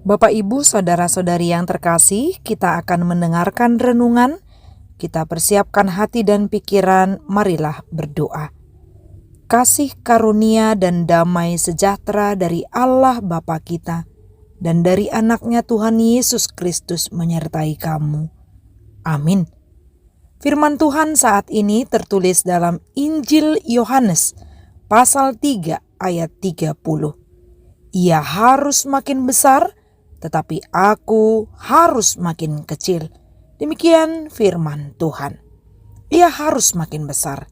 Bapak, Ibu, Saudara-saudari yang terkasih, kita akan mendengarkan renungan. Kita persiapkan hati dan pikiran, marilah berdoa. Kasih karunia dan damai sejahtera dari Allah Bapa kita dan dari anaknya Tuhan Yesus Kristus menyertai kamu. Amin. Firman Tuhan saat ini tertulis dalam Injil Yohanes pasal 3 ayat 30. Ia harus makin besar, tetapi aku harus makin kecil. Demikian firman Tuhan. Ia harus makin besar.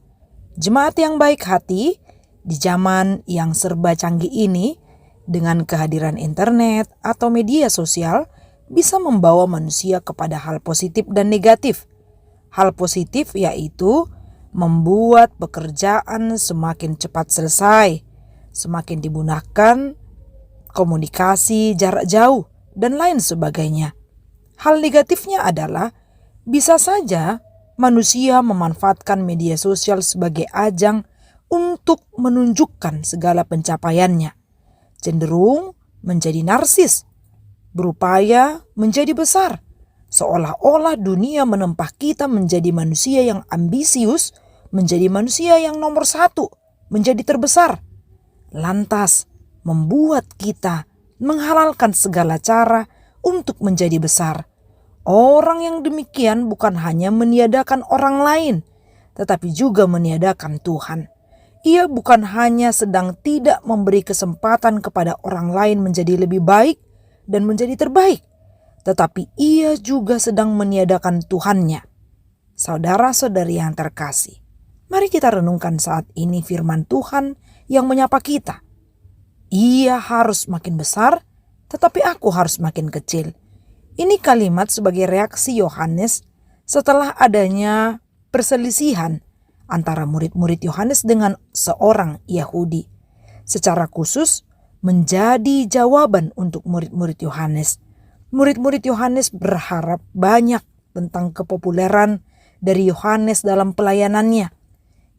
Jemaat yang baik hati, di zaman yang serba canggih ini, dengan kehadiran internet atau media sosial, bisa membawa manusia kepada hal positif dan negatif. Hal positif yaitu membuat pekerjaan semakin cepat selesai, semakin dimudahkan, komunikasi jarak jauh, dan lain sebagainya. Hal negatifnya adalah bisa saja manusia memanfaatkan media sosial sebagai ajang untuk menunjukkan segala pencapaiannya, cenderung menjadi narsis, berupaya menjadi besar, seolah-olah dunia menempah kita menjadi manusia yang ambisius, menjadi manusia yang nomor satu, menjadi terbesar. Lantas membuat kita menghalalkan segala cara untuk menjadi besar. Orang yang demikian bukan hanya meniadakan orang lain, tetapi juga meniadakan Tuhan. Ia bukan hanya sedang tidak memberi kesempatan kepada orang lain menjadi lebih baik dan menjadi terbaik, tetapi ia juga sedang meniadakan Tuhannya. Saudara-saudari yang terkasih, mari kita renungkan saat ini firman Tuhan yang menyapa kita. Ia harus makin besar, tetapi aku harus makin kecil. Ini kalimat sebagai reaksi Yohanes setelah adanya perselisihan antara murid-murid Yohanes dengan seorang Yahudi. Secara khusus menjadi jawaban untuk murid-murid Yohanes. Murid-murid Yohanes berharap banyak tentang kepopuleran dari Yohanes dalam pelayanannya.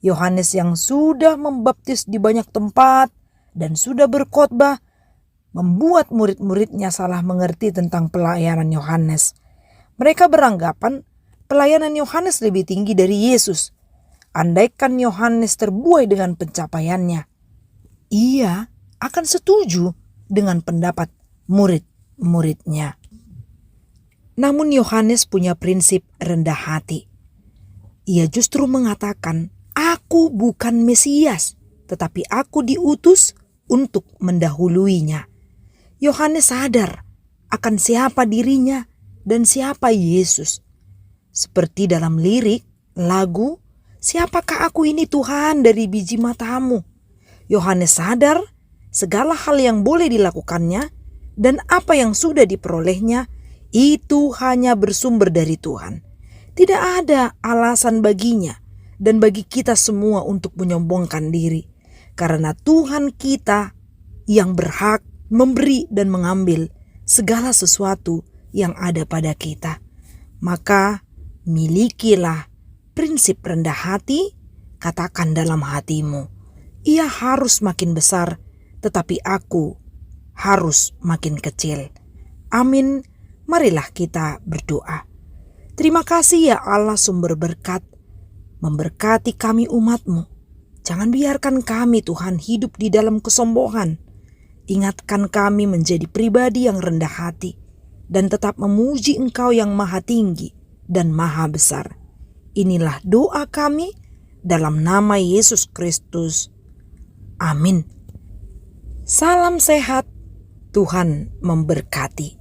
Yohanes yang sudah membaptis di banyak tempat dan sudah berkhotbah membuat murid-muridnya salah mengerti tentang pelayanan Yohanes. Mereka beranggapan pelayanan Yohanes lebih tinggi dari Yesus. Andaikan Yohanes terbuai dengan pencapaiannya, ia akan setuju dengan pendapat murid-muridnya. Namun Yohanes punya prinsip rendah hati. Ia justru mengatakan, "Aku bukan Mesias, tetapi aku diutus untuk mendahuluinya." Yohanes sadar akan siapa dirinya dan siapa Yesus. Seperti dalam lirik, lagu, "Siapakah aku ini Tuhan dari biji matamu?" Yohanes sadar segala hal yang boleh dilakukannya dan apa yang sudah diperolehnya itu hanya bersumber dari Tuhan. Tidak ada alasan baginya dan bagi kita semua untuk menyombongkan diri, karena Tuhan kita yang berhak memberi dan mengambil segala sesuatu yang ada pada kita. Maka milikilah prinsip rendah hati, katakan dalam hatimu, ia harus makin besar, tetapi aku harus makin kecil. Amin. Marilah kita berdoa. Terima kasih ya Allah sumber berkat, memberkati kami umat-Mu. Jangan biarkan kami Tuhan hidup di dalam kesombongan. Ingatkan kami menjadi pribadi yang rendah hati dan tetap memuji Engkau yang maha tinggi dan maha besar. Inilah doa kami dalam nama Yesus Kristus. Amin. Salam sehat, Tuhan memberkati.